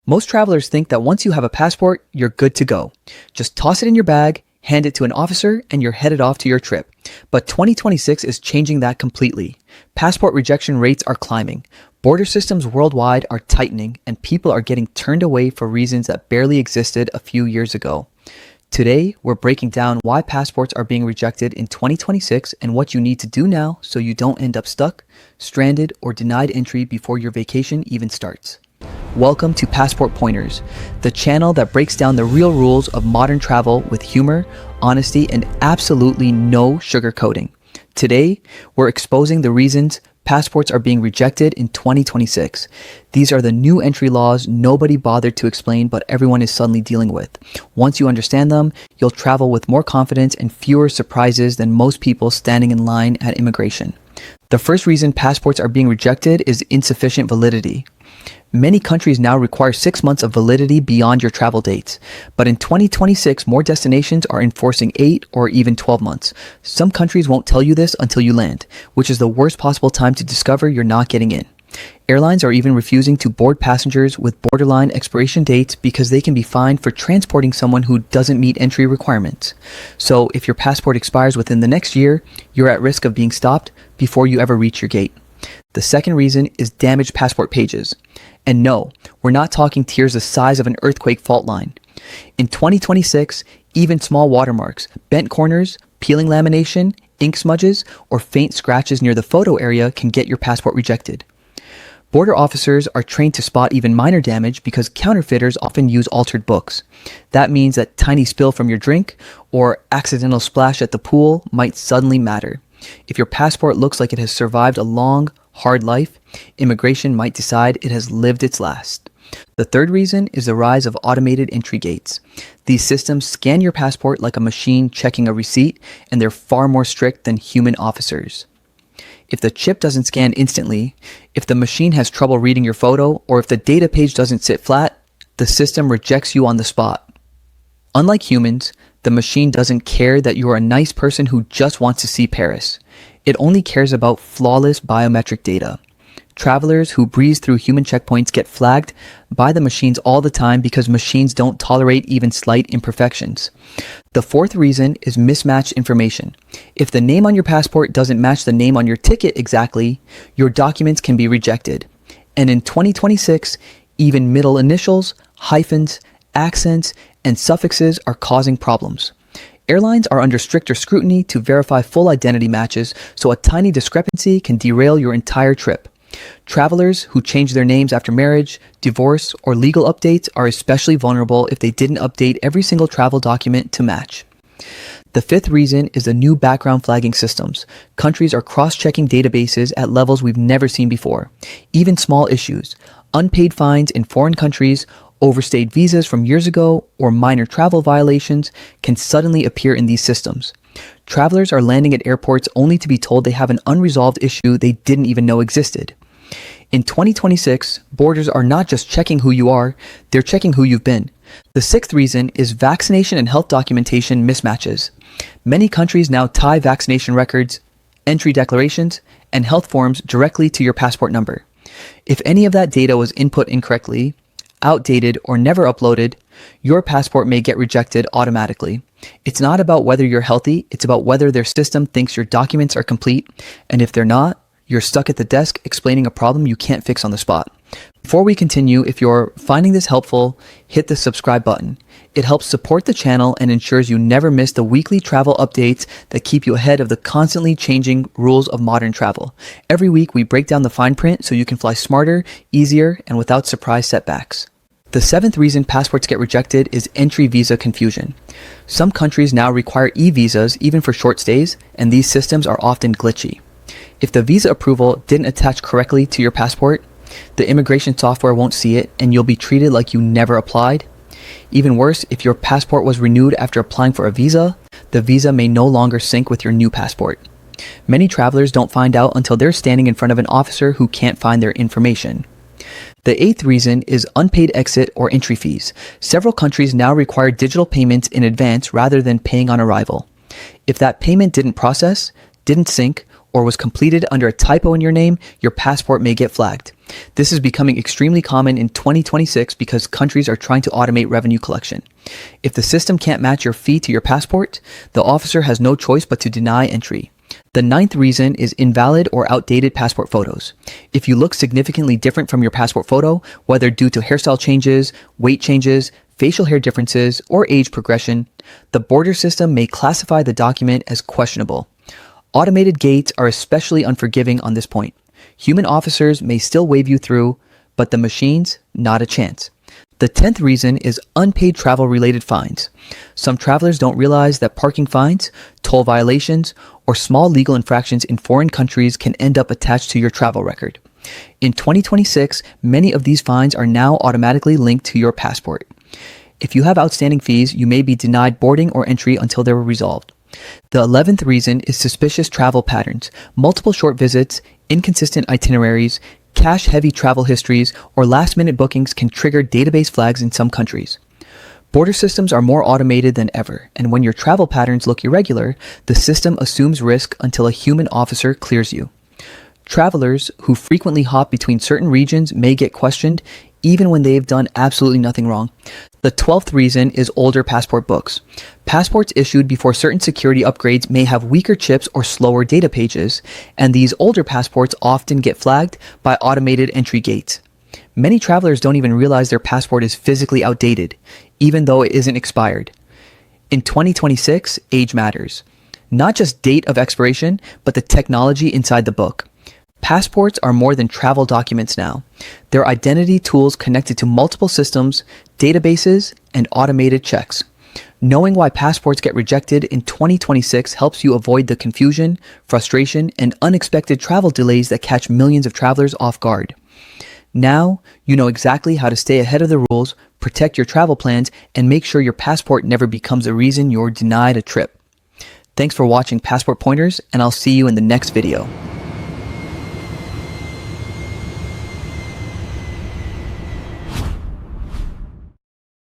Most travelers think that once you have a passport, you're good to go. Just toss it in your bag, hand it to an officer, and you're headed off to your trip. But 2026 is changing that completely. Passport rejection rates are climbing. Border systems worldwide are tightening, and people are getting turned away for reasons that barely existed a few years ago. Today, we're breaking down why passports are being rejected in 2026 and what you need to do now so you don't end up stuck, stranded, or denied entry before your vacation even starts. Welcome to Passport Pointers, the channel that breaks down the real rules of modern travel with humor, honesty, and absolutely no sugarcoating. Today, we're exposing the reasons passports are being rejected in 2026. These are the new entry laws nobody bothered to explain, but everyone is suddenly dealing with. Once you understand them, you'll travel with more confidence and fewer surprises than most people standing in line at immigration. The first reason passports are being rejected is insufficient validity. Many countries now require 6 months of validity beyond your travel dates. But in 2026, more destinations are enforcing 8 or even 12 months. Some countries won't tell you this until you land, which is the worst possible time to discover you're not getting in. Airlines are even refusing to board passengers with borderline expiration dates because they can be fined for transporting someone who doesn't meet entry requirements. So if your passport expires within the next year, you're at risk of being stopped before you ever reach your gate. The second reason is damaged passport pages. And no, we're not talking tears the size of an earthquake fault line. In 2026, even small watermarks, bent corners, peeling lamination, ink smudges, or faint scratches near the photo area can get your passport rejected. Border officers are trained to spot even minor damage because counterfeiters often use altered books. That means that tiny spill from your drink or accidental splash at the pool might suddenly matter. If your passport looks like it has survived a long, hard life, immigration might decide it has lived its last. The third reason is the rise of automated entry gates. These systems scan your passport like a machine checking a receipt, and they're far more strict than human officers. If the chip doesn't scan instantly, if the machine has trouble reading your photo, or if the data page doesn't sit flat, the system rejects you on the spot. Unlike humans, the machine doesn't care that you're a nice person who just wants to see Paris. It only cares about flawless biometric data. Travelers who breeze through human checkpoints get flagged by the machines all the time because machines don't tolerate even slight imperfections. The fourth reason is mismatched information. If the name on your passport doesn't match the name on your ticket exactly, your documents can be rejected. And in 2026, even middle initials, hyphens, accents, and suffixes are causing problems. Airlines are under stricter scrutiny to verify full identity matches, so a tiny discrepancy can derail your entire trip. Travelers who change their names after marriage, divorce, or legal updates are especially vulnerable if they didn't update every single travel document to match. The fifth reason is the new background flagging systems. Countries are cross-checking databases at levels we've never seen before. Even small issues, unpaid fines in foreign countries, overstayed visas from years ago, or minor travel violations can suddenly appear in these systems. Travelers are landing at airports only to be told they have an unresolved issue they didn't even know existed. In 2026, borders are not just checking who you are, they're checking who you've been. The sixth reason is vaccination and health documentation mismatches. Many countries now tie vaccination records, entry declarations, and health forms directly to your passport number. If any of that data was input incorrectly, outdated, or never uploaded, your passport may get rejected automatically. It's not about whether you're healthy, it's about whether their system thinks your documents are complete, and if they're not, you're stuck at the desk explaining a problem you can't fix on the spot. Before we continue, if you're finding this helpful, hit the subscribe button. It helps support the channel and ensures you never miss the weekly travel updates that keep you ahead of the constantly changing rules of modern travel. Every week, we break down the fine print so you can fly smarter, easier, and without surprise setbacks. The seventh reason passports get rejected is entry visa confusion. Some countries now require e-visas even for short stays, and these systems are often glitchy. If the visa approval didn't attach correctly to your passport, the immigration software won't see it and you'll be treated like you never applied. Even worse, if your passport was renewed after applying for a visa, the visa may no longer sync with your new passport. Many travelers don't find out until they're standing in front of an officer who can't find their information. The eighth reason is unpaid exit or entry fees. Several countries now require digital payments in advance rather than paying on arrival. If that payment didn't process, didn't sync, or was completed under a typo in your name, your passport may get flagged. This is becoming extremely common in 2026 because countries are trying to automate revenue collection. If the system can't match your fee to your passport, the officer has no choice but to deny entry. The ninth reason is invalid or outdated passport photos. If you look significantly different from your passport photo, whether due to hairstyle changes, weight changes, facial hair differences, or age progression, the border system may classify the document as questionable. Automated gates are especially unforgiving on this point. Human officers may still wave you through, but the machines, not a chance. The 10th reason is unpaid travel-related fines. Some travelers don't realize that parking fines, toll violations, or small legal infractions in foreign countries can end up attached to your travel record. In 2026, many of these fines are now automatically linked to your passport. If you have outstanding fees, you may be denied boarding or entry until they were resolved. The 11th reason is suspicious travel patterns. Multiple short visits, inconsistent itineraries, cash-heavy travel histories, or last-minute bookings can trigger database flags in some countries. Border systems are more automated than ever, and when your travel patterns look irregular, the system assumes risk until a human officer clears you. Travelers who frequently hop between certain regions may get questioned even when they've done absolutely nothing wrong. The 12th reason is older passport books. Passports issued before certain security upgrades may have weaker chips or slower data pages, and these older passports often get flagged by automated entry gates. Many travelers don't even realize their passport is physically outdated, even though it isn't expired. In 2026, age matters. Not just date of expiration, but the technology inside the book. Passports are more than travel documents now. They're identity tools connected to multiple systems, databases, and automated checks. Knowing why passports get rejected in 2026 helps you avoid the confusion, frustration, and unexpected travel delays that catch millions of travelers off guard. Now, you know exactly how to stay ahead of the rules, protect your travel plans, and make sure your passport never becomes a reason you're denied a trip. Thanks for watching Passport Pointers, and I'll see you in the next video.